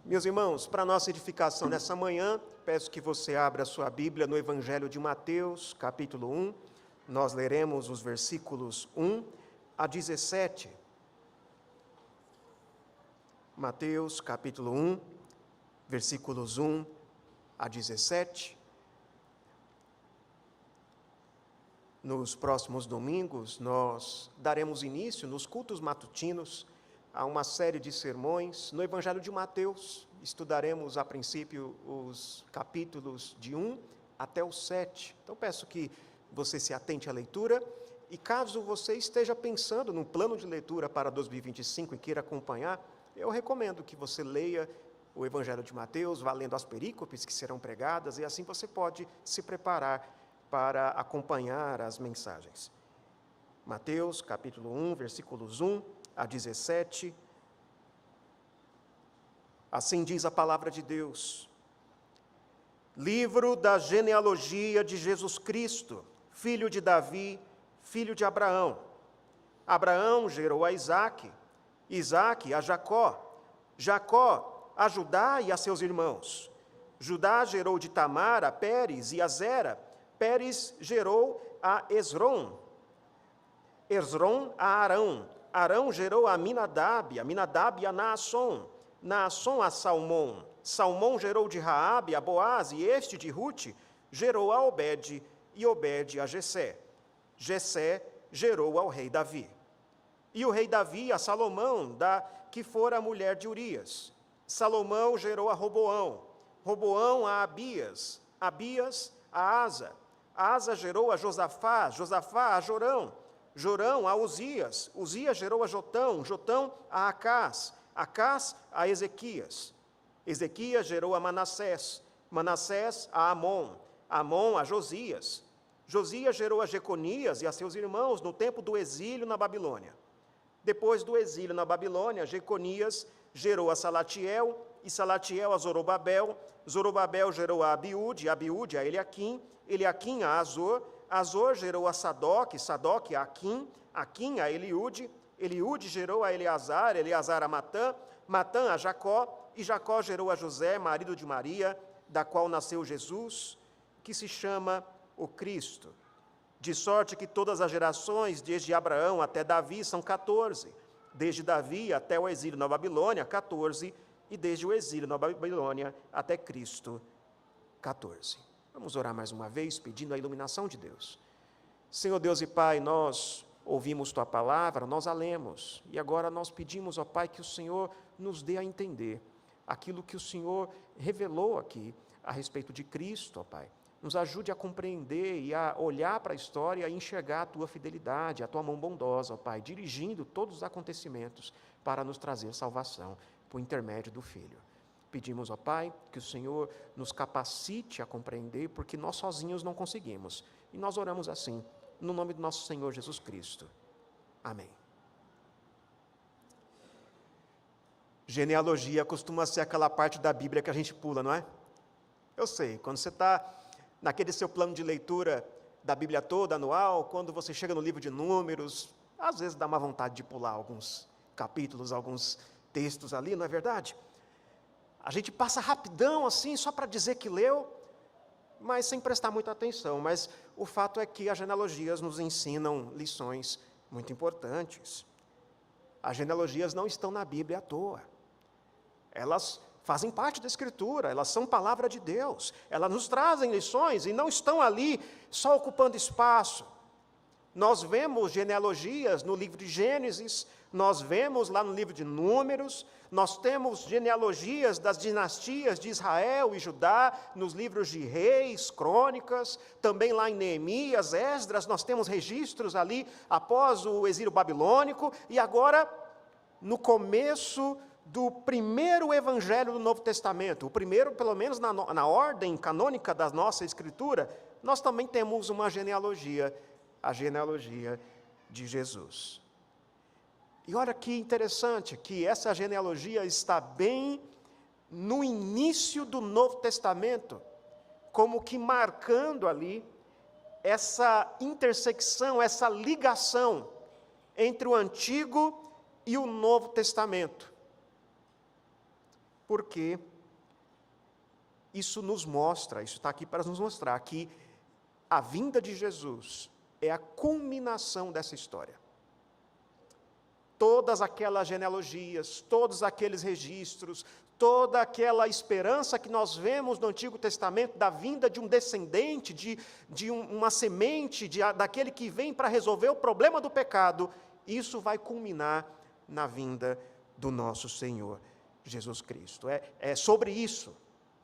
Meus irmãos, para nossa edificação nessa manhã, peço que você abra a sua Bíblia no Evangelho de Mateus, capítulo 1. Nós leremos os versículos 1 a 17. Mateus, capítulo 1, versículos 1 a 17. Nos próximos domingos, nós daremos início, nos cultos matutinos, a uma série de sermões no Evangelho de Mateus. Estudaremos, a princípio, os capítulos de 1 até o 7. Então, peço que você se atente à leitura e, caso você esteja pensando num plano de leitura para 2025 e queira acompanhar, eu recomendo que você leia o Evangelho de Mateus, vá lendo as perícopes que serão pregadas, e assim você pode se preparar para acompanhar as mensagens. Mateus, capítulo 1, versículos 1 a 17. Assim diz a palavra de Deus. Livro da genealogia de Jesus Cristo, filho de Davi, filho de Abraão. Abraão gerou a Isaque, Isaque a Jacó, Jacó a Judá e a seus irmãos. Judá gerou de Tamar a Pérez e a Zera, Pérez gerou a Esrom, Esrom a Arão, Arão gerou a Aminadab a Naasson, Naasson a Salmão, Salmão gerou de Raabe a Boaz, e este de Rute gerou a Obed, e Obed a Jessé. Jessé gerou ao rei Davi. E o rei Davi a Salomão, que fora a mulher de Urias. Salomão gerou a Roboão, Roboão a Abias, Abias a Asa. Asa gerou a Josafá, Josafá a Jorão, Jorão a Uzias, Uzias gerou a Jotão, Jotão a Acás, Acás a Ezequias. Ezequias gerou a Manassés, Manassés a Amon, Amon a Josias. Josias gerou a Jeconias e a seus irmãos no tempo do exílio na Babilônia. Depois do exílio na Babilônia, Jeconias gerou a Salatiel, e Salatiel a Zorobabel, Zorobabel gerou a Abiúde, Abiúde a Eliaquim, Eliaquim a Azor, Azor gerou a Sadoc, Sadoc a Aquim, Aquim a Eliúde, Eliúde gerou a Eleazar, Eleazar a Matã, Matã a Jacó, e Jacó gerou a José, marido de Maria, da qual nasceu Jesus, que se chama o Cristo. De sorte que todas as gerações, desde Abraão até Davi, são 14, desde Davi até o exílio na Babilônia, 14, e desde o exílio na Babilônia até Cristo, 14. Vamos orar mais uma vez, pedindo a iluminação de Deus. Senhor Deus e Pai, nós ouvimos Tua palavra, nós a lemos, e agora nós pedimos, ó Pai, que o Senhor nos dê a entender aquilo que o Senhor revelou aqui a respeito de Cristo, ó Pai. Nos ajude a compreender e a olhar para a história e enxergar a Tua fidelidade, a Tua mão bondosa, ó Pai, dirigindo todos os acontecimentos para nos trazer salvação por intermédio do Filho. Pedimos, ó Pai, que o Senhor nos capacite a compreender, porque nós sozinhos não conseguimos. E nós oramos assim, no nome do nosso Senhor Jesus Cristo. Amém. Genealogia costuma ser aquela parte da Bíblia que a gente pula, não é? Eu sei, quando você está naquele seu plano de leitura da Bíblia toda, anual, quando você chega no livro de Números, às vezes dá uma vontade de pular alguns capítulos, alguns textos ali, não é verdade? A gente passa rapidão assim, só para dizer que leu, mas sem prestar muita atenção. Mas o fato é que as genealogias nos ensinam lições muito importantes. As genealogias não estão na Bíblia à toa. Elas fazem parte da Escritura, elas são palavra de Deus. Elas nos trazem lições e não estão ali só ocupando espaço. Nós vemos genealogias no livro de Gênesis, nós vemos lá no livro de Números, nós temos genealogias das dinastias de Israel e Judá, nos livros de Reis, Crônicas, também lá em Neemias, Esdras, nós temos registros ali após o exílio babilônico, e agora, no começo do primeiro evangelho do Novo Testamento, o primeiro, pelo menos na ordem canônica da nossa Escritura, nós também temos uma genealogia, a genealogia de Jesus. E olha que interessante, que essa genealogia está bem no início do Novo Testamento, como que marcando ali essa intersecção, essa ligação entre o Antigo e o Novo Testamento. porque isso nos mostra, isso está aqui para nos mostrar que a vinda de Jesus é a culminação dessa história. Todas aquelas genealogias, todos aqueles registros, toda aquela esperança que nós vemos no Antigo Testamento da vinda de um descendente, uma semente, daquele que vem para resolver o problema do pecado, isso vai culminar na vinda do nosso Senhor Jesus Cristo. É sobre isso.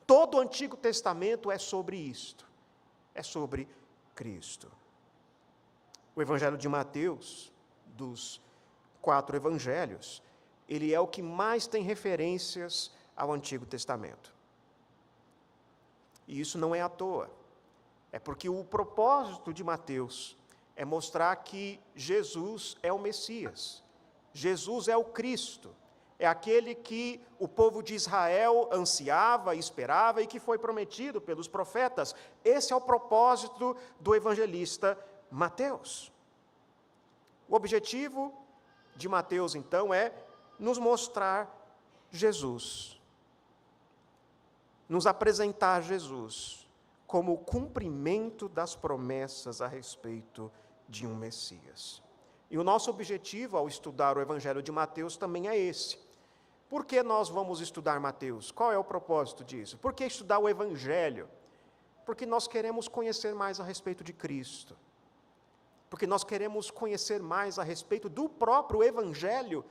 Todo o Antigo Testamento é sobre isto. É sobre Cristo. O Evangelho de Mateus, dos 4 evangelhos, ele é o que mais tem referências ao Antigo Testamento. E isso não é à toa. É porque o propósito de Mateus é mostrar que Jesus é o Messias. Jesus é o Cristo. É aquele que o povo de Israel ansiava, esperava e que foi prometido pelos profetas. Esse é o propósito do evangelista Mateus. O objetivo de Mateus, então, é nos mostrar Jesus. Nos apresentar Jesus como o cumprimento das promessas a respeito de um Messias. E o nosso objetivo ao estudar o Evangelho de Mateus também é esse. Por que nós vamos estudar Mateus? Qual é o propósito disso? Por que estudar o Evangelho? Porque nós queremos conhecer mais a respeito de Cristo. Porque nós queremos conhecer mais a respeito do próprio Evangelho,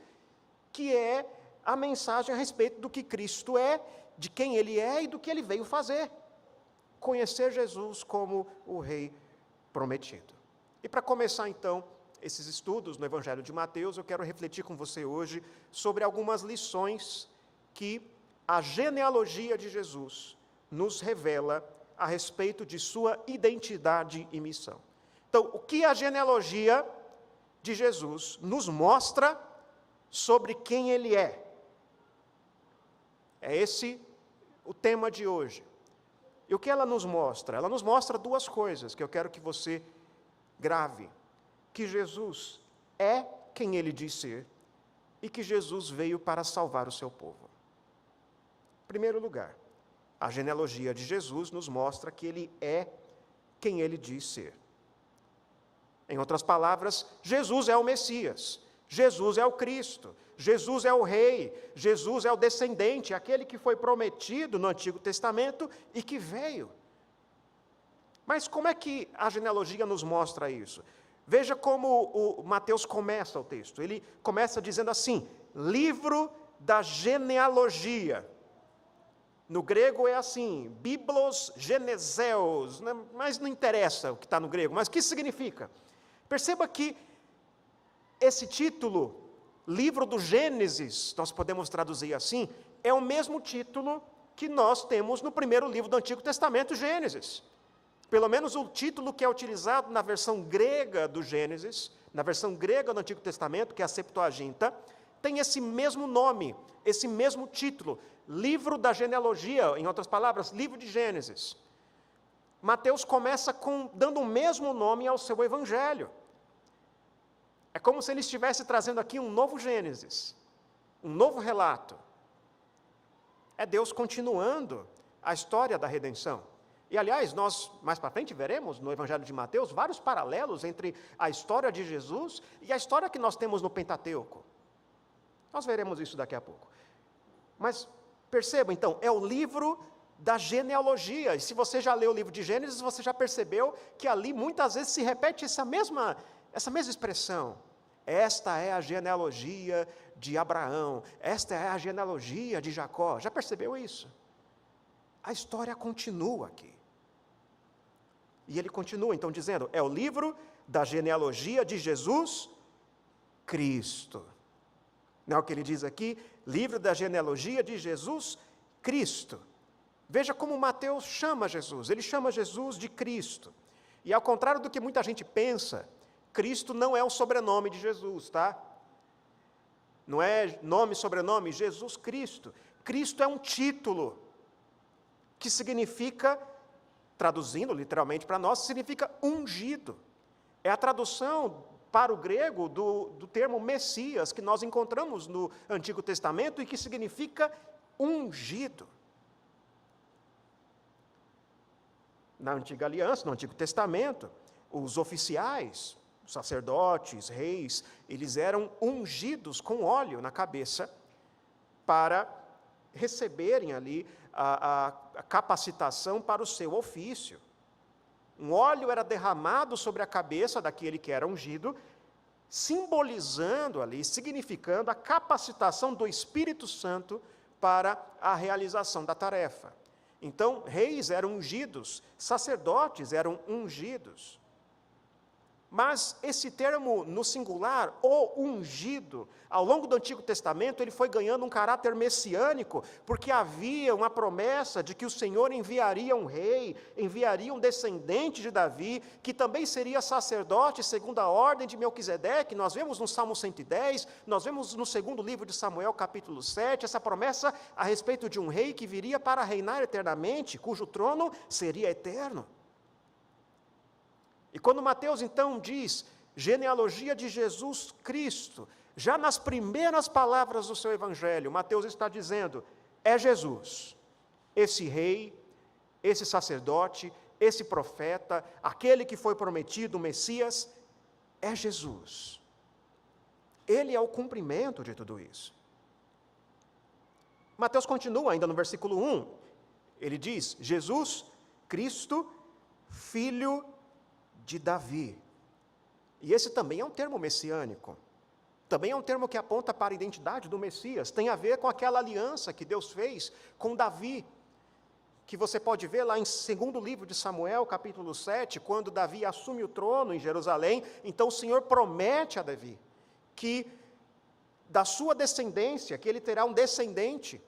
que é a mensagem a respeito do que Cristo é, de quem Ele é e do que Ele veio fazer. Conhecer Jesus como o Rei prometido. E para começar, então, esses estudos no Evangelho de Mateus, eu quero refletir com você hoje sobre algumas lições que a genealogia de Jesus nos revela a respeito de sua identidade e missão. Então, o que a genealogia de Jesus nos mostra sobre quem Ele é? É esse o tema de hoje. E o que ela nos mostra? Ela nos mostra duas coisas que eu quero que você grave. Que Jesus é quem Ele diz ser e que Jesus veio para salvar o seu povo. Em primeiro lugar, a genealogia de Jesus nos mostra que Ele é quem Ele diz ser. Em outras palavras, Jesus é o Messias, Jesus é o Cristo, Jesus é o Rei, Jesus é o descendente, aquele que foi prometido no Antigo Testamento e que veio. Mas como é que a genealogia nos mostra isso? Veja como o Mateus começa o texto. Ele começa dizendo assim, livro da genealogia. No grego é assim, biblos geneseos, né? Mas não interessa o que está no grego, mas o que significa? Perceba que esse título, livro do Gênesis, nós podemos traduzir assim, é o mesmo título que nós temos no primeiro livro do Antigo Testamento, Gênesis. Pelo menos o título que é utilizado na versão grega do Gênesis, na versão grega do Antigo Testamento, que é a Septuaginta, tem esse mesmo nome, esse mesmo título, livro da genealogia, em outras palavras, livro de Gênesis. Mateus começa dando o mesmo nome ao seu evangelho. É como se ele estivesse trazendo aqui um novo Gênesis, um novo relato. É Deus continuando a história da redenção. E, aliás, nós, mais para frente, veremos no Evangelho de Mateus vários paralelos entre a história de Jesus e a história que nós temos no Pentateuco. Nós veremos isso daqui a pouco. Mas, perceba, então, é o livro da genealogia. E se você já leu o livro de Gênesis, você já percebeu que ali muitas vezes se repete essa mesma expressão. Esta é a genealogia de Abraão. Esta é a genealogia de Jacó. Já percebeu isso? A história continua aqui. E ele continua, então, dizendo, é o livro da genealogia de Jesus Cristo. Não é o que ele diz aqui? Livro da genealogia de Jesus Cristo. Veja como Mateus chama Jesus. Ele chama Jesus de Cristo. E ao contrário do que muita gente pensa, Cristo não é o sobrenome de Jesus, tá? Não é nome e sobrenome, Jesus Cristo. Cristo é um título que significa, traduzindo literalmente para nós, significa ungido. É a tradução para o grego do termo Messias, que nós encontramos no Antigo Testamento e que significa ungido. Na Antiga Aliança, no Antigo Testamento, os oficiais, os sacerdotes, reis, eles eram ungidos com óleo na cabeça para receberem ali a capacitação para o seu ofício. Um óleo era derramado sobre a cabeça daquele que era ungido, simbolizando ali, significando a capacitação do Espírito Santo para a realização da tarefa. Então, reis eram ungidos, sacerdotes eram ungidos. Mas esse termo no singular, o ungido, ao longo do Antigo Testamento, ele foi ganhando um caráter messiânico, porque havia uma promessa de que o Senhor enviaria um rei, enviaria um descendente de Davi, que também seria sacerdote segundo a ordem de Melquisedeque. Nós vemos no Salmo 110, nós vemos no segundo livro de Samuel, capítulo 7, essa promessa a respeito de um rei que viria para reinar eternamente, cujo trono seria eterno. E quando Mateus, então, diz genealogia de Jesus Cristo, já nas primeiras palavras do seu evangelho, Mateus está dizendo, é Jesus, esse rei, esse sacerdote, esse profeta, aquele que foi prometido, o Messias, é Jesus. Ele é o cumprimento de tudo isso. Mateus continua ainda no versículo 1, ele diz, Jesus Cristo, Filho de Davi. E esse também é um termo messiânico. Também é um termo que aponta para a identidade do Messias. Tem a ver com aquela aliança que Deus fez com Davi, que você pode ver lá em 2º livro de Samuel, capítulo 7, quando Davi assume o trono em Jerusalém. Então o Senhor promete a Davi que da sua descendência, que ele terá um descendente,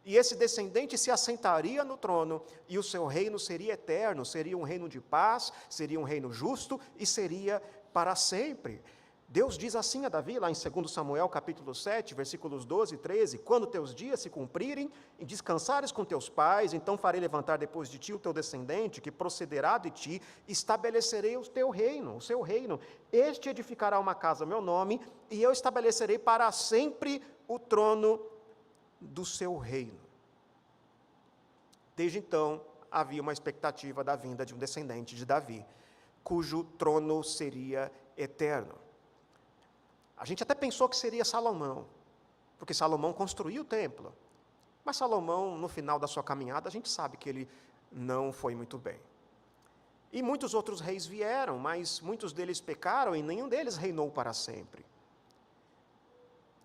e esse descendente se assentaria no trono, e o seu reino seria eterno, seria um reino de paz, seria um reino justo, e seria para sempre. Deus diz assim a Davi, lá em 2 Samuel, capítulo 7, versículos 12 e 13, quando teus dias se cumprirem, e descansares com teus pais, então farei levantar depois de ti o teu descendente, que procederá de ti, estabelecerei o teu reino, o seu reino. Este edificará uma casa a meu nome, e eu estabelecerei para sempre o trono do seu reino. Desde então, havia uma expectativa da vinda de um descendente de Davi, cujo trono seria eterno. A gente até pensou que seria Salomão, porque Salomão construiu o templo. Mas Salomão, no final da sua caminhada, a gente sabe que ele não foi muito bem. E muitos outros reis vieram, mas muitos deles pecaram e nenhum deles reinou para sempre.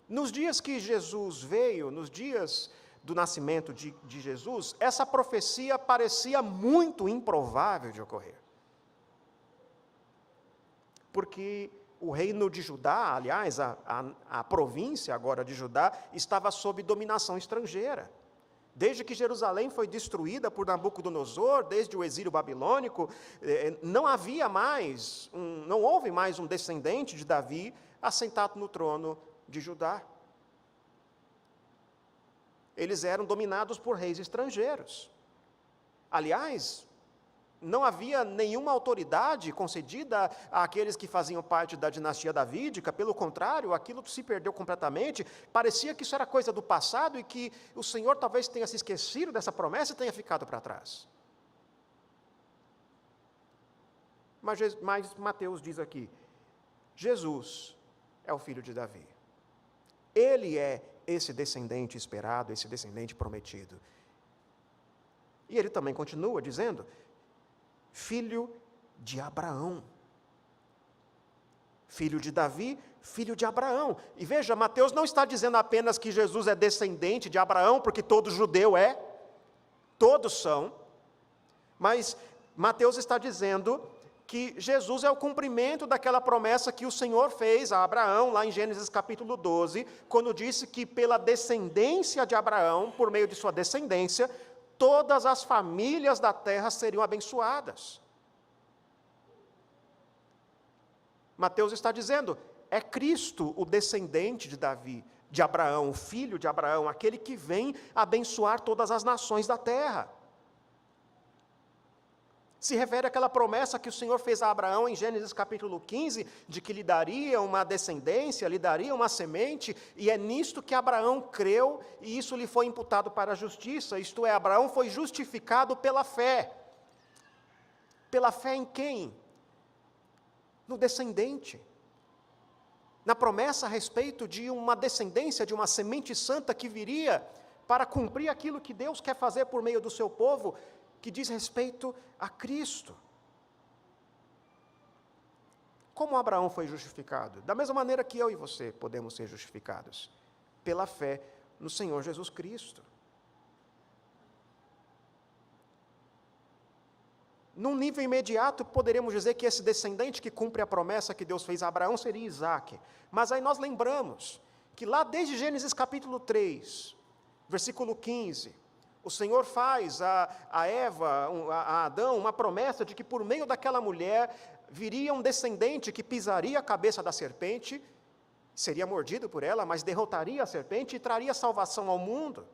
Nos dias que Jesus veio, nos dias do nascimento de Jesus, essa profecia parecia muito improvável de ocorrer. Porque o reino de Judá, aliás, a província agora de Judá, estava sob dominação estrangeira. Desde que Jerusalém foi destruída por Nabucodonosor, desde o exílio babilônico, não houve mais um descendente de Davi assentado no trono de Judá. Eles eram dominados por reis estrangeiros. Aliás, não havia nenhuma autoridade concedida àqueles que faziam parte da dinastia davídica, pelo contrário, aquilo se perdeu completamente. Parecia que isso era coisa do passado e que o Senhor talvez tenha se esquecido dessa promessa e tenha ficado para trás. Mas Mateus diz aqui, Jesus é o filho de Davi. Ele é esse descendente esperado, esse descendente prometido. E ele também continua dizendo, filho de Abraão. Filho de Davi, filho de Abraão. E veja, Mateus não está dizendo apenas que Jesus é descendente de Abraão, porque todo judeu é, todos são, mas Mateus está dizendo que Jesus é o cumprimento daquela promessa que o Senhor fez a Abraão, lá em Gênesis capítulo 12, quando disse que pela descendência de Abraão, por meio de sua descendência, todas as famílias da terra seriam abençoadas. Mateus está dizendo, é Cristo o descendente de Davi, de Abraão, o filho de Abraão, aquele que vem abençoar todas as nações da terra. Se refere àquela promessa que o Senhor fez a Abraão em Gênesis capítulo 15, de que lhe daria uma descendência, lhe daria uma semente, e é nisto que Abraão creu, e isso lhe foi imputado para a justiça, isto é, Abraão foi justificado pela fé. Pela fé em quem? No descendente. Na promessa a respeito de uma descendência, de uma semente santa que viria para cumprir aquilo que Deus quer fazer por meio do seu povo, que diz respeito a Cristo. Como Abraão foi justificado? Da mesma maneira que eu e você podemos ser justificados, pela fé no Senhor Jesus Cristo. Num nível imediato, poderíamos dizer que esse descendente que cumpre a promessa que Deus fez a Abraão seria Isaque. Mas aí nós lembramos que lá desde Gênesis capítulo 3, versículo 15, o Senhor faz a Eva, a Adão, uma promessa de que por meio daquela mulher viria um descendente que pisaria a cabeça da serpente, seria mordido por ela, mas derrotaria a serpente e traria salvação ao mundo.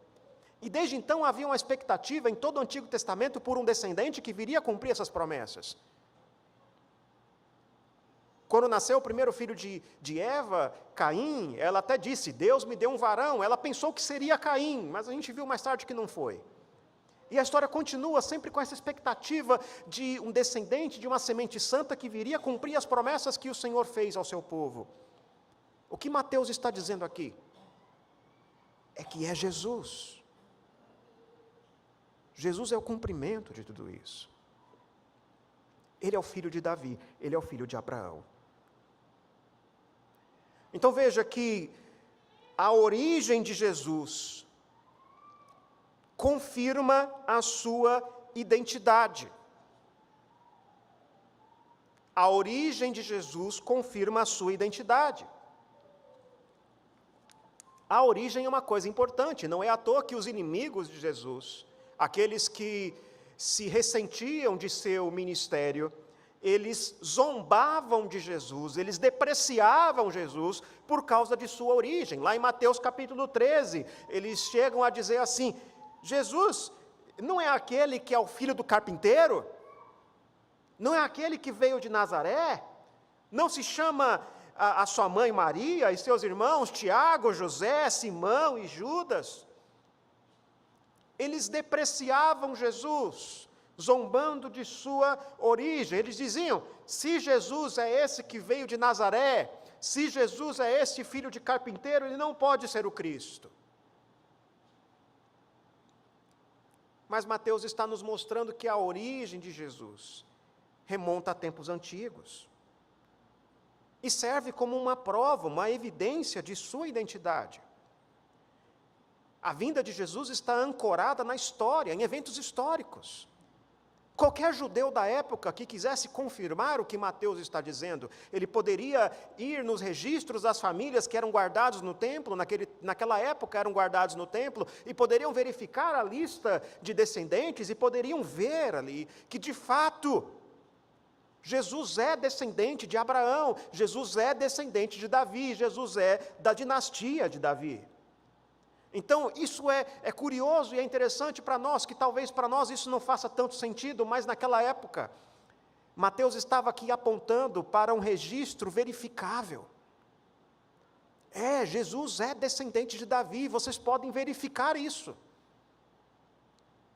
E desde então havia uma expectativa em todo o Antigo Testamento por um descendente que viria a cumprir essas promessas. Quando nasceu o primeiro filho de Eva, Caim, ela até disse, Deus me deu um varão. Ela pensou que seria Caim, mas a gente viu mais tarde que não foi. E a história continua sempre com essa expectativa de um descendente, de uma semente santa que viria a cumprir as promessas que o Senhor fez ao seu povo. O que Mateus está dizendo aqui? É que é Jesus. Jesus é o cumprimento de tudo isso. Ele é o filho de Davi, ele é o filho de Abraão. Então veja que a origem de Jesus confirma a sua identidade. A origem de Jesus confirma a sua identidade. A origem é uma coisa importante, não é à toa que os inimigos de Jesus, aqueles que se ressentiam de seu ministério, eles zombavam de Jesus, eles depreciavam Jesus por causa de sua origem. Lá em Mateus capítulo 13, eles chegam a dizer assim, Jesus não é aquele que é o filho do carpinteiro? Não é aquele que veio de Nazaré? Não se chama a sua mãe Maria e seus irmãos Tiago, José, Simão e Judas? Eles depreciavam Jesus, zombando de sua origem. Eles diziam, se Jesus é esse que veio de Nazaré, se Jesus é esse filho de carpinteiro, ele não pode ser o Cristo. Mas Mateus está nos mostrando que a origem de Jesus remonta a tempos antigos. E serve como uma prova, uma evidência de sua identidade. A vinda de Jesus está ancorada na história, em eventos históricos. Qualquer judeu da época que quisesse confirmar o que Mateus está dizendo, ele poderia ir nos registros das famílias que eram guardados no templo, naquela época eram guardados no templo, e poderiam verificar a lista de descendentes e poderiam ver ali que, de fato, Jesus é descendente de Abraão, Jesus é descendente de Davi, Jesus é da dinastia de Davi. Então, isso é curioso e é interessante para nós, que talvez para nós isso não faça tanto sentido, mas naquela época, Mateus estava aqui apontando para um registro verificável. Jesus é descendente de Davi, vocês podem verificar isso,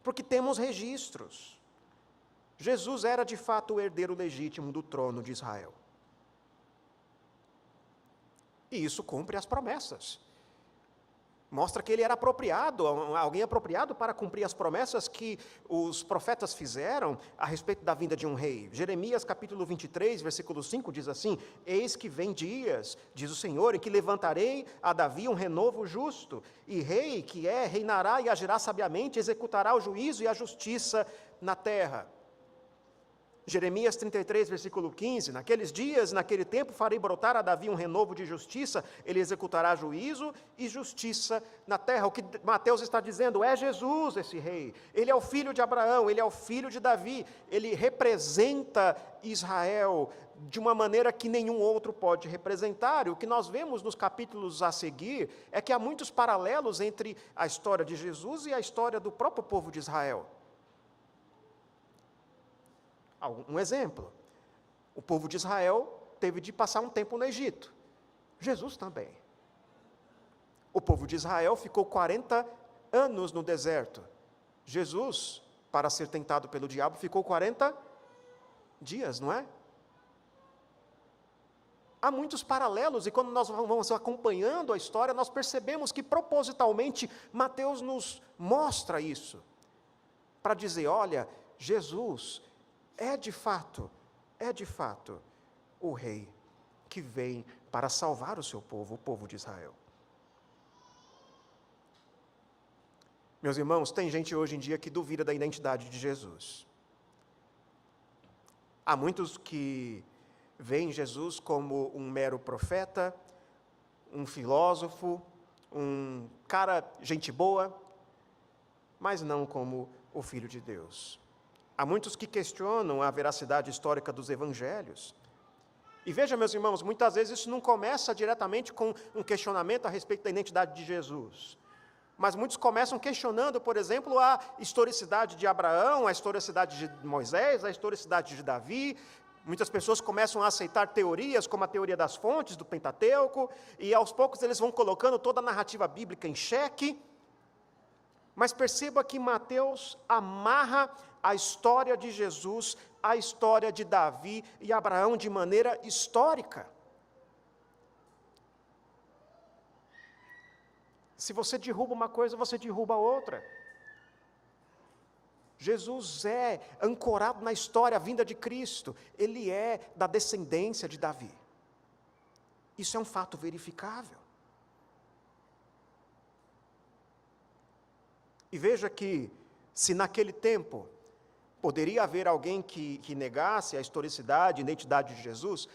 porque temos registros. Jesus era de fato o herdeiro legítimo do trono de Israel. E isso cumpre as promessas. Mostra que ele era apropriado, alguém apropriado para cumprir as promessas que os profetas fizeram a respeito da vinda de um rei. Jeremias capítulo 23, versículo 5 diz assim, eis que vem dias, diz o Senhor, em que levantarei a Davi um renovo justo, e rei que reinará e agirá sabiamente, executará o juízo e a justiça na terra. Jeremias 33, versículo 15, naqueles dias, naquele tempo, farei brotar a Davi um renovo de justiça, ele executará juízo e justiça na terra. O que Mateus está dizendo é Jesus esse rei, ele é o filho de Abraão, ele é o filho de Davi, ele representa Israel de uma maneira que nenhum outro pode representar. E o que nós vemos nos capítulos a seguir é que há muitos paralelos entre a história de Jesus e a história do próprio povo de Israel. Um exemplo, o povo de Israel teve de passar um tempo no Egito. Jesus também. O povo de Israel ficou 40 anos no deserto. Jesus, para ser tentado pelo diabo, ficou 40 dias, não é? Há muitos paralelos, e quando nós vamos acompanhando a história, nós percebemos que propositalmente Mateus nos mostra isso, para dizer, olha, Jesus é de fato o rei que vem para salvar o seu povo, o povo de Israel. Meus irmãos, tem gente hoje em dia que duvida da identidade de Jesus. Há muitos que veem Jesus como um mero profeta, um filósofo, um cara gente boa, mas não como o Filho de Deus. Há muitos que questionam a veracidade histórica dos evangelhos. E veja, meus irmãos, muitas vezes isso não começa diretamente com um questionamento a respeito da identidade de Jesus. Mas muitos começam questionando, por exemplo, a historicidade de Abraão, a historicidade de Moisés, a historicidade de Davi. Muitas pessoas começam a aceitar teorias, como a teoria das fontes, do Pentateuco, e aos poucos eles vão colocando toda a narrativa bíblica em xeque. Mas perceba que Mateus amarra a história de Jesus, a história de Davi e Abraão de maneira histórica. Se você derruba uma coisa, você derruba outra. Jesus é ancorado na história, a vinda de Cristo. Ele é da descendência de Davi. Isso é um fato verificável. E veja que, se naquele tempo poderia haver alguém que negasse a historicidade, a identidade de Jesus,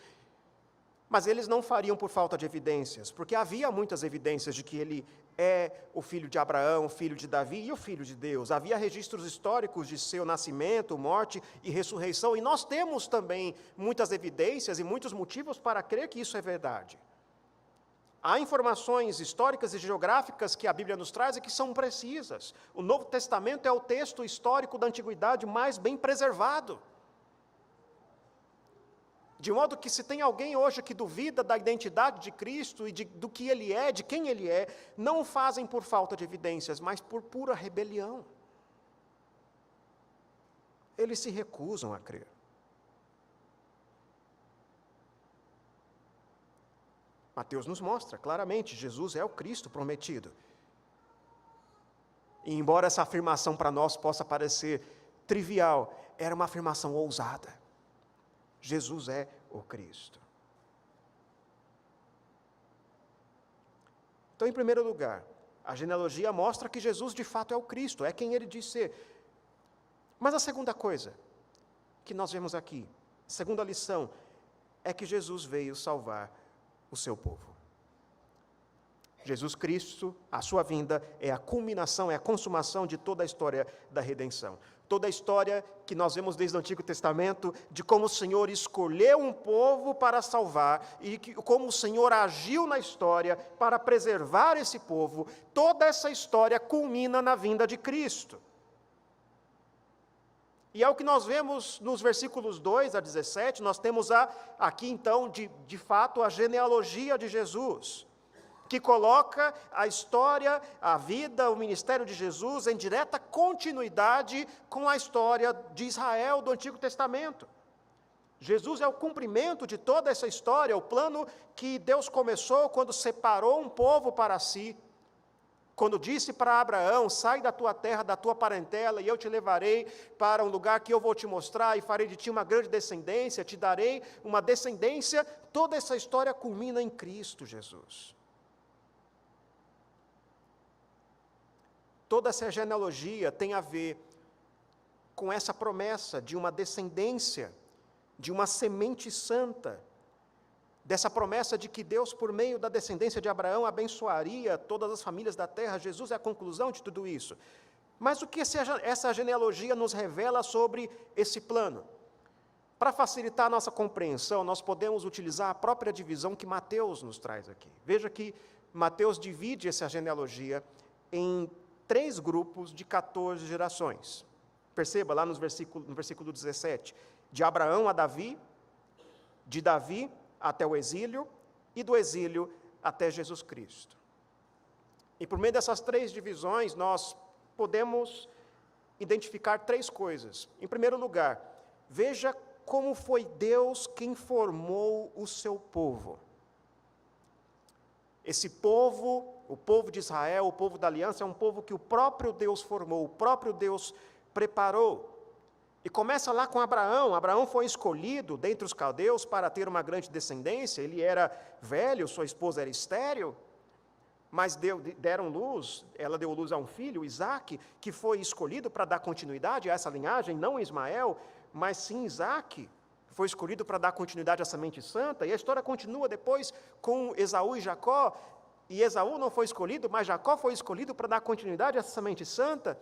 mas eles não fariam por falta de evidências, porque havia muitas evidências de que ele é o filho de Abraão, o filho de Davi e o filho de Deus. Havia registros históricos de seu nascimento, morte e ressurreição, e nós temos também muitas evidências e muitos motivos para crer que isso é verdade. Há informações históricas e geográficas que a Bíblia nos traz e que são precisas. O Novo Testamento é o texto histórico da Antiguidade mais bem preservado. De modo que, se tem alguém hoje que duvida da identidade de Cristo e do que Ele é, de quem Ele é, não o fazem por falta de evidências, mas por pura rebelião. Eles se recusam a crer. Mateus nos mostra claramente, Jesus é o Cristo prometido. E embora essa afirmação para nós possa parecer trivial, era uma afirmação ousada. Jesus é o Cristo. Então, em primeiro lugar, a genealogia mostra que Jesus de fato é o Cristo, é quem ele diz ser. Mas a segunda coisa que nós vemos aqui, a segunda lição, é que Jesus veio salvar o seu povo. Jesus Cristo, a sua vinda, é a culminação, é a consumação de toda a história da redenção. Toda a história que nós vemos desde o Antigo Testamento, de como o Senhor escolheu um povo para salvar, e como o Senhor agiu na história para preservar esse povo, toda essa história culmina na vinda de Cristo. E é o que nós vemos nos versículos 2 a 17, nós temos aqui então, de fato, a genealogia de Jesus, que coloca a história, a vida, o ministério de Jesus em direta continuidade com a história de Israel do Antigo Testamento. Jesus é o cumprimento de toda essa história, o plano que Deus começou quando separou um povo para si, quando disse para Abraão, sai da tua terra, da tua parentela, e eu te levarei para um lugar que eu vou te mostrar, e farei de ti uma grande descendência, te darei uma descendência. Toda essa história culmina em Cristo Jesus. Toda essa genealogia tem a ver com essa promessa de uma descendência, de uma semente santa, dessa promessa de que Deus, por meio da descendência de Abraão, abençoaria todas as famílias da terra. Jesus é a conclusão de tudo isso. Mas o que essa genealogia nos revela sobre esse plano? Para facilitar a nossa compreensão, nós podemos utilizar a própria divisão que Mateus nos traz aqui. Veja que Mateus divide essa genealogia em 3 grupos de 14 gerações. Perceba lá no versículo 17. de Abraão a Davi, de Davi até o exílio e do exílio até Jesus Cristo. E por meio dessas três divisões, nós podemos identificar três coisas. Em primeiro lugar, veja como foi Deus quem formou o seu povo. Esse povo, o povo de Israel, o povo da aliança, é um povo que o próprio Deus formou, o próprio Deus preparou. E começa lá com Abraão. Abraão foi escolhido dentre os caldeus para ter uma grande descendência. Ele era velho, sua esposa era estéril, mas ela deu luz a um filho, Isaque, que foi escolhido para dar continuidade a essa linhagem, não Ismael, mas sim Isaque. Foi escolhido para dar continuidade à semente santa, e a história continua depois com Esaú e Jacó, e Esaú não foi escolhido, mas Jacó foi escolhido para dar continuidade a essa semente santa.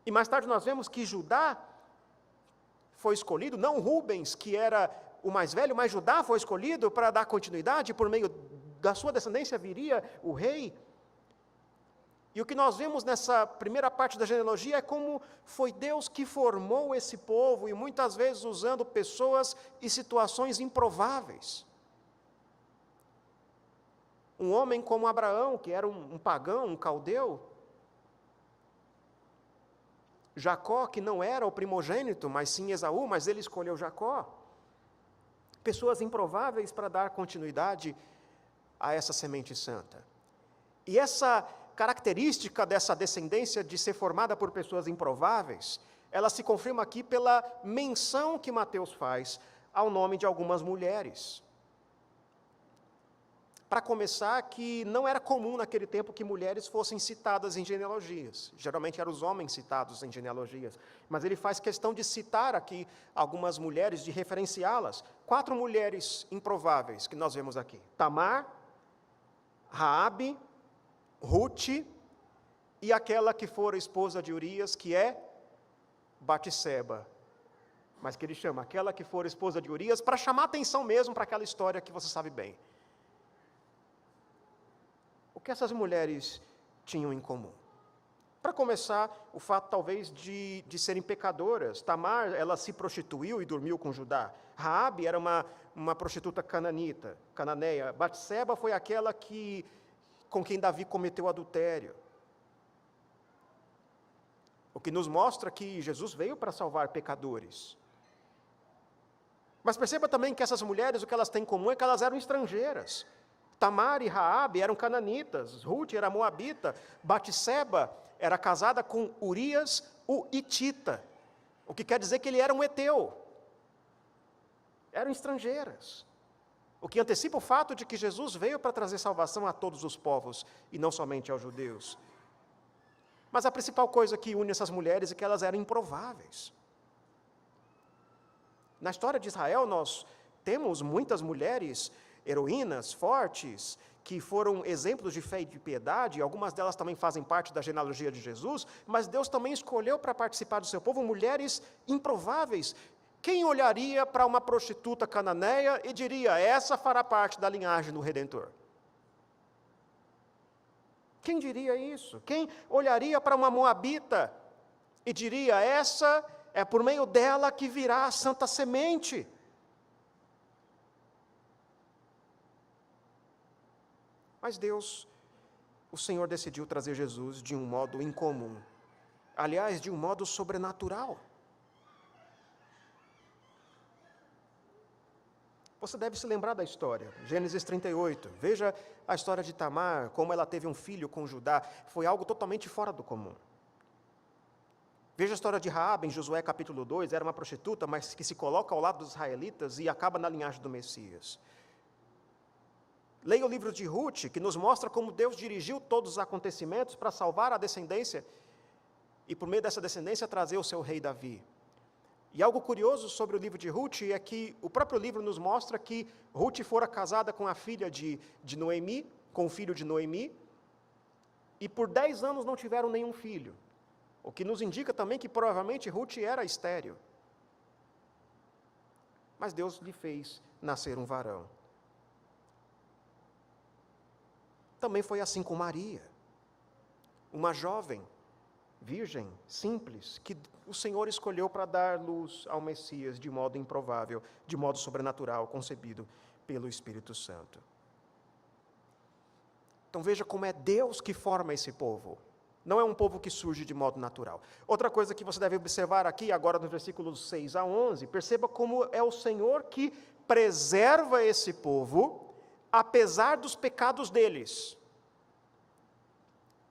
E mais tarde nós vemos que Judá foi escolhido, não Rubens, que era o mais velho, mas Judá foi escolhido para dar continuidade, por meio da sua descendência viria o rei. E o que nós vemos nessa primeira parte da genealogia é como foi Deus que formou esse povo, e muitas vezes usando pessoas e situações improváveis. Um homem como Abraão, que era um pagão, um caldeu. Jacó, que não era o primogênito, mas sim Esaú, mas ele escolheu Jacó. Pessoas improváveis para dar continuidade a essa semente santa. E essa característica dessa descendência de ser formada por pessoas improváveis, ela se confirma aqui pela menção que Mateus faz ao nome de algumas mulheres. Para começar, que não era comum naquele tempo que mulheres fossem citadas em genealogias. Geralmente eram os homens citados em genealogias. Mas ele faz questão de citar aqui algumas mulheres, de referenciá-las. 4 mulheres improváveis que nós vemos aqui. Tamar, Raabe, Ruth e aquela que fora esposa de Urias, que é Batseba. Mas que ele chama aquela que fora esposa de Urias, para chamar atenção mesmo para aquela história que você sabe bem. O que essas mulheres tinham em comum? Para começar, o fato talvez de serem pecadoras. Tamar, ela se prostituiu e dormiu com Judá. Raabe era uma prostituta cananeia. Batseba foi aquela com quem Davi cometeu adultério. O que nos mostra que Jesus veio para salvar pecadores. Mas perceba também que essas mulheres, o que elas têm em comum é que elas eram estrangeiras. Tamar e Raabe eram cananitas, Ruth era moabita, Batseba era casada com Urias, o hitita, o que quer dizer que ele era um heteu. Eram estrangeiras. O que antecipa o fato de que Jesus veio para trazer salvação a todos os povos, e não somente aos judeus. Mas a principal coisa que une essas mulheres é que elas eram improváveis. Na história de Israel, nós temos muitas mulheres heroínas, fortes, que foram exemplos de fé e de piedade, algumas delas também fazem parte da genealogia de Jesus, mas Deus também escolheu para participar do seu povo mulheres improváveis. Quem olharia para uma prostituta cananeia e diria, essa fará parte da linhagem do Redentor? Quem diria isso? Quem olharia para uma moabita e diria, essa é por meio dela que virá a santa semente? Mas Deus, o Senhor decidiu trazer Jesus de um modo incomum. Aliás, de um modo sobrenatural. Você deve se lembrar da história, Gênesis 38. Veja a história de Tamar, como ela teve um filho com Judá. Foi algo totalmente fora do comum. Veja a história de Raabe, em Josué capítulo 2, era uma prostituta, mas que se coloca ao lado dos israelitas e acaba na linhagem do Messias. Leia o livro de Ruth, que nos mostra como Deus dirigiu todos os acontecimentos para salvar a descendência e, por meio dessa descendência, trazer o seu rei Davi. E algo curioso sobre o livro de Ruth é que o próprio livro nos mostra que Ruth fora casada com a filha de Noemi, com o filho de Noemi, e por 10 anos não tiveram nenhum filho. O que nos indica também que provavelmente Ruth era estéril. Mas Deus lhe fez nascer um varão. Também foi assim com Maria, uma jovem, virgem, simples, que o Senhor escolheu para dar luz ao Messias de modo improvável, de modo sobrenatural, concebido pelo Espírito Santo. Então veja como é Deus que forma esse povo. Não é um povo que surge de modo natural. Outra coisa que você deve observar aqui, agora nos versículos 6 a 11, perceba como é o Senhor que preserva esse povo, apesar dos pecados deles.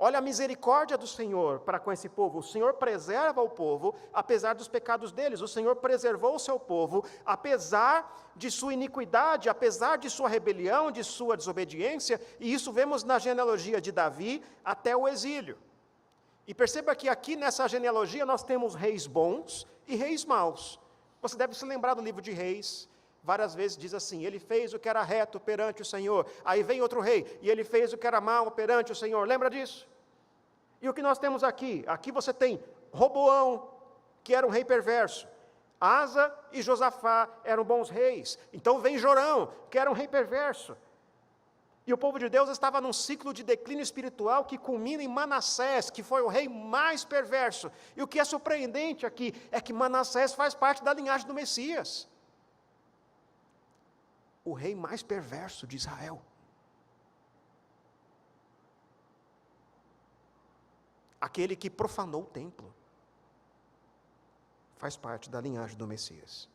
Olha a misericórdia do Senhor para com esse povo. O Senhor preserva o povo, apesar dos pecados deles. O Senhor preservou o seu povo, apesar de sua iniquidade, apesar de sua rebelião, de sua desobediência. E isso vemos na genealogia de Davi até o exílio. E perceba que aqui nessa genealogia nós temos reis bons e reis maus. Você deve se lembrar do livro de Reis. Várias vezes diz assim, ele fez o que era reto perante o Senhor. Aí vem outro rei, e ele fez o que era mal perante o Senhor. Lembra disso? E o que nós temos aqui? Aqui você tem Roboão, que era um rei perverso. Asa e Josafá eram bons reis. Então vem Jorão, que era um rei perverso. E o povo de Deus estava num ciclo de declínio espiritual que culmina em Manassés, que foi o rei mais perverso. E o que é surpreendente aqui é que Manassés faz parte da linhagem do Messias. O rei mais perverso de Israel. Aquele que profanou o templo. Faz parte da linhagem do Messias.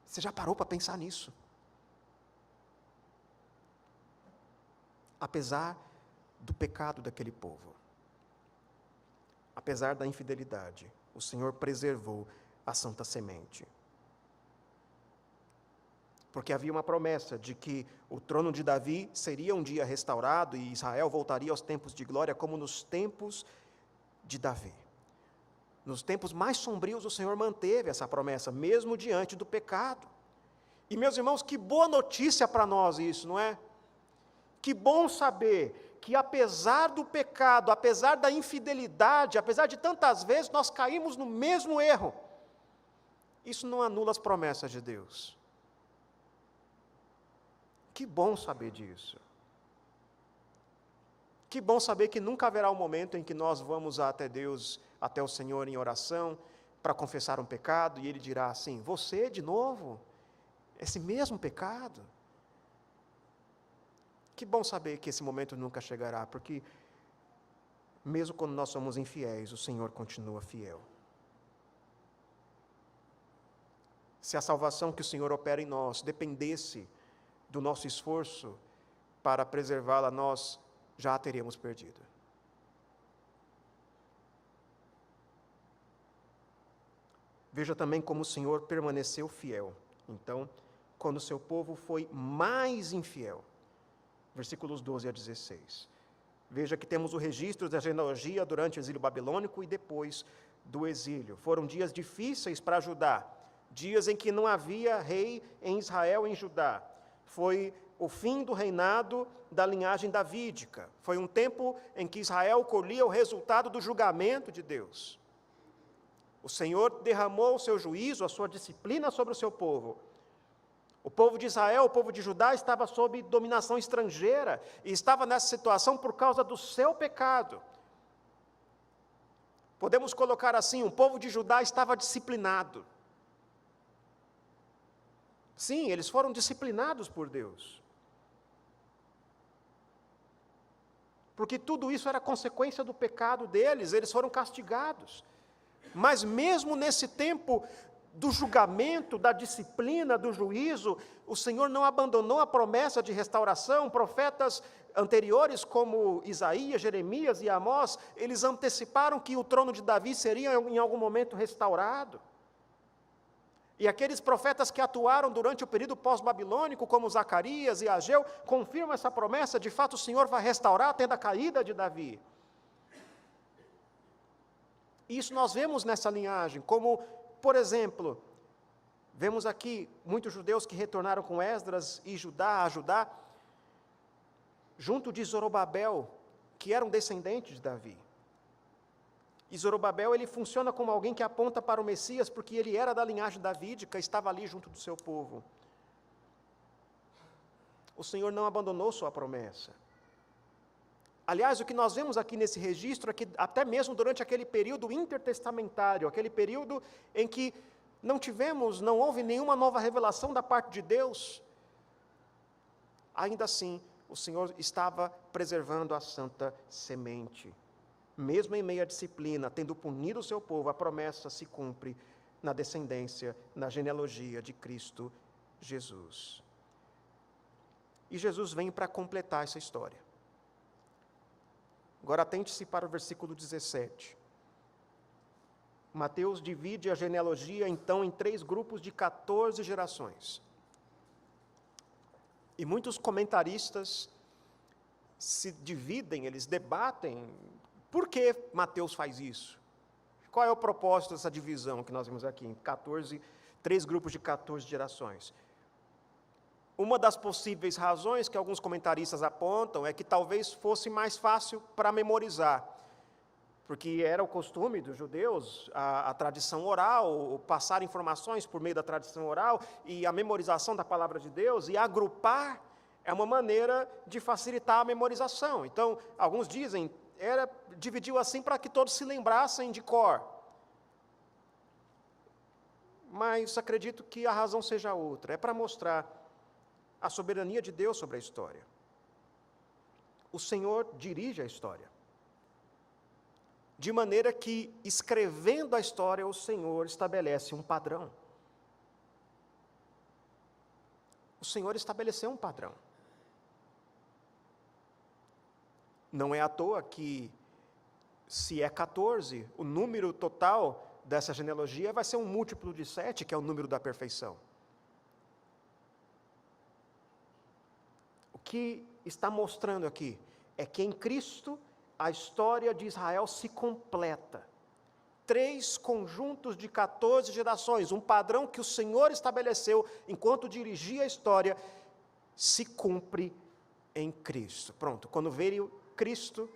Você já parou para pensar nisso? Apesar do pecado daquele povo, apesar da infidelidade, o Senhor preservou a santa semente. Porque havia uma promessa de que o trono de Davi seria um dia restaurado e Israel voltaria aos tempos de glória como nos tempos de Davi. Nos tempos mais sombrios o Senhor manteve essa promessa, mesmo diante do pecado. E meus irmãos, que boa notícia para nós isso, não é? Que bom saber que apesar do pecado, apesar da infidelidade, apesar de tantas vezes nós caímos no mesmo erro, isso não anula as promessas de Deus. Que bom saber disso. Que bom saber que nunca haverá um momento em que nós vamos até Deus, até o Senhor em oração, para confessar um pecado, e Ele dirá assim, você de novo? Esse mesmo pecado? Que bom saber que esse momento nunca chegará, porque mesmo quando nós somos infiéis, o Senhor continua fiel. Se a salvação que o Senhor opera em nós dependesse do nosso esforço para preservá-la, nós já a teríamos perdido. Veja também como o Senhor permaneceu fiel. Então, quando o seu povo foi mais infiel. Versículos 12 a 16. Veja que temos o registro da genealogia durante o exílio babilônico e depois do exílio. Foram dias difíceis para Judá, dias em que não havia rei em Israel e em Judá. Foi o fim do reinado da linhagem davídica. Foi um tempo em que Israel colhia o resultado do julgamento de Deus. O Senhor derramou o seu juízo, a sua disciplina sobre o seu povo. O povo de Israel, o povo de Judá estava sob dominação estrangeira e estava nessa situação por causa do seu pecado. Podemos colocar assim, o povo de Judá estava disciplinado. Sim, eles foram disciplinados por Deus. Porque tudo isso era consequência do pecado deles, eles foram castigados. Mas mesmo nesse tempo do julgamento, da disciplina, do juízo, o Senhor não abandonou a promessa de restauração. Profetas anteriores, como Isaías, Jeremias e Amós, eles anteciparam que o trono de Davi seria em algum momento restaurado. E aqueles profetas que atuaram durante o período pós-babilônico, como Zacarias e Ageu, confirmam essa promessa. De fato, o Senhor vai restaurar tendo a caída de Davi. Isso nós vemos nessa linhagem, como, por exemplo, vemos aqui muitos judeus que retornaram com Esdras e Judá, junto de Zorobabel, que era um descendente de Davi. E Zorobabel, ele funciona como alguém que aponta para o Messias, porque ele era da linhagem davídica, estava ali junto do seu povo. O Senhor não abandonou sua promessa. Aliás, o que nós vemos aqui nesse registro é que até mesmo durante aquele período intertestamentário, aquele período em que não houve nenhuma nova revelação da parte de Deus, ainda assim, o Senhor estava preservando a santa semente. Mesmo em meio à disciplina, tendo punido o seu povo, a promessa se cumpre na descendência, na genealogia de Cristo Jesus. E Jesus vem para completar essa história. Agora atente-se para o versículo 17. Mateus divide a genealogia, então, em 3 grupos de 14 gerações. E muitos comentaristas se dividem, eles debatem, por que Mateus faz isso? Qual é o propósito dessa divisão que nós vemos aqui, em 3 grupos de 14 gerações? Uma das possíveis razões que alguns comentaristas apontam é que talvez fosse mais fácil para memorizar, porque era o costume dos judeus, a tradição oral, passar informações por meio da tradição oral e a memorização da palavra de Deus, e agrupar é uma maneira de facilitar a memorização. Então, alguns dizem, dividiu assim para que todos se lembrassem de cor. Mas acredito que a razão seja outra, é para mostrar a soberania de Deus sobre a história. O Senhor dirige a história. De maneira que, escrevendo a história, o Senhor estabelece um padrão. O Senhor estabeleceu um padrão. Não é à toa que, se é 14, o número total dessa genealogia vai ser um múltiplo de 7, que é o número da perfeição. O que está mostrando aqui é que em Cristo a história de Israel se completa. 3 conjuntos de 14 gerações, um padrão que o Senhor estabeleceu enquanto dirigia a história, se cumpre em Cristo. Pronto, quando veio Cristo,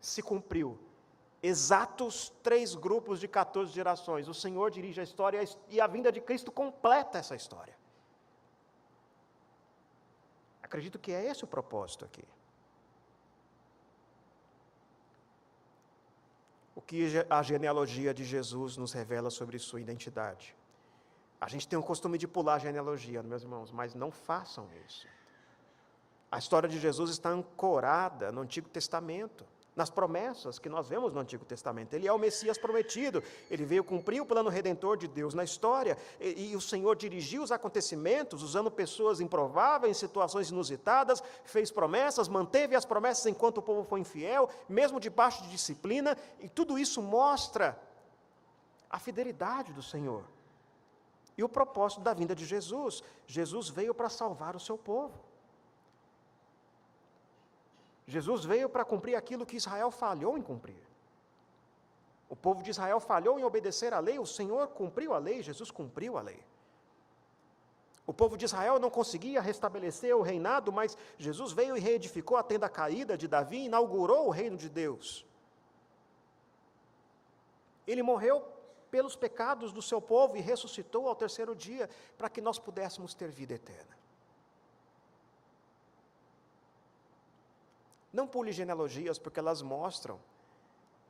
se cumpriu. Exatos 3 grupos de 14 gerações. O Senhor dirige a história e a vinda de Cristo completa essa história. Acredito que é esse o propósito aqui. O que a genealogia de Jesus nos revela sobre sua identidade. A gente tem o costume de pular a genealogia, meus irmãos, mas não façam isso. A história de Jesus está ancorada no Antigo Testamento, nas promessas que nós vemos no Antigo Testamento. Ele é o Messias prometido, ele veio cumprir o plano redentor de Deus na história, e o Senhor dirigiu os acontecimentos, usando pessoas improváveis, situações inusitadas, fez promessas, manteve as promessas enquanto o povo foi infiel, mesmo debaixo de disciplina, e tudo isso mostra a fidelidade do Senhor. E o propósito da vinda de Jesus. Jesus veio para salvar o seu povo. Jesus veio para cumprir aquilo que Israel falhou em cumprir. O povo de Israel falhou em obedecer à lei, o Senhor cumpriu a lei, Jesus cumpriu a lei. O povo de Israel não conseguia restabelecer o reinado, mas Jesus veio e reedificou a tenda caída de Davi, inaugurou o reino de Deus. Ele morreu pelos pecados do seu povo e ressuscitou ao 3º dia, para que nós pudéssemos ter vida eterna. Não pule genealogias, porque elas mostram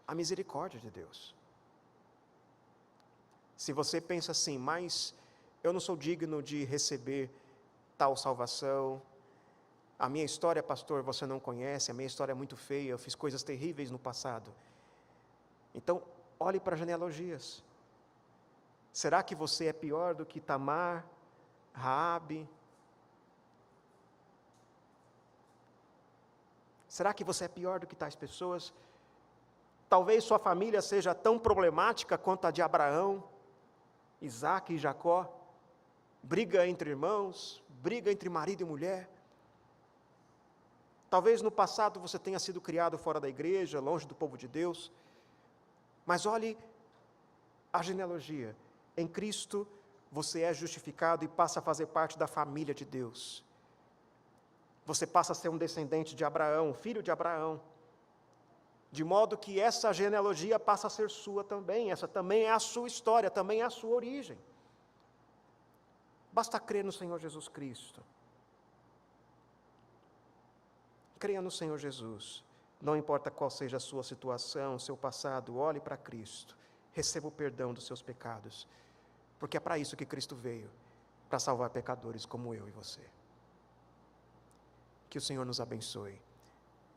a misericórdia de Deus. Se você pensa assim, mas eu não sou digno de receber tal salvação, a minha história, pastor, você não conhece, a minha história é muito feia, eu fiz coisas terríveis no passado. Então, olhe para genealogias. Será que você é pior do que Tamar, Raabe? Será que você é pior do que tais pessoas? Talvez sua família seja tão problemática quanto a de Abraão, Isaque e Jacó. Briga entre irmãos, briga entre marido e mulher. Talvez no passado você tenha sido criado fora da igreja, longe do povo de Deus. Mas olhe a genealogia. Em Cristo você é justificado e passa a fazer parte da família de Deus. Você passa a ser um descendente de Abraão, filho de Abraão. De modo que essa genealogia passa a ser sua também. Essa também é a sua história, também é a sua origem. Basta crer no Senhor Jesus Cristo. Creia no Senhor Jesus. Não importa qual seja a sua situação, o seu passado, olhe para Cristo, receba o perdão dos seus pecados, porque é para isso que Cristo veio, para salvar pecadores como eu e você. Que o Senhor nos abençoe.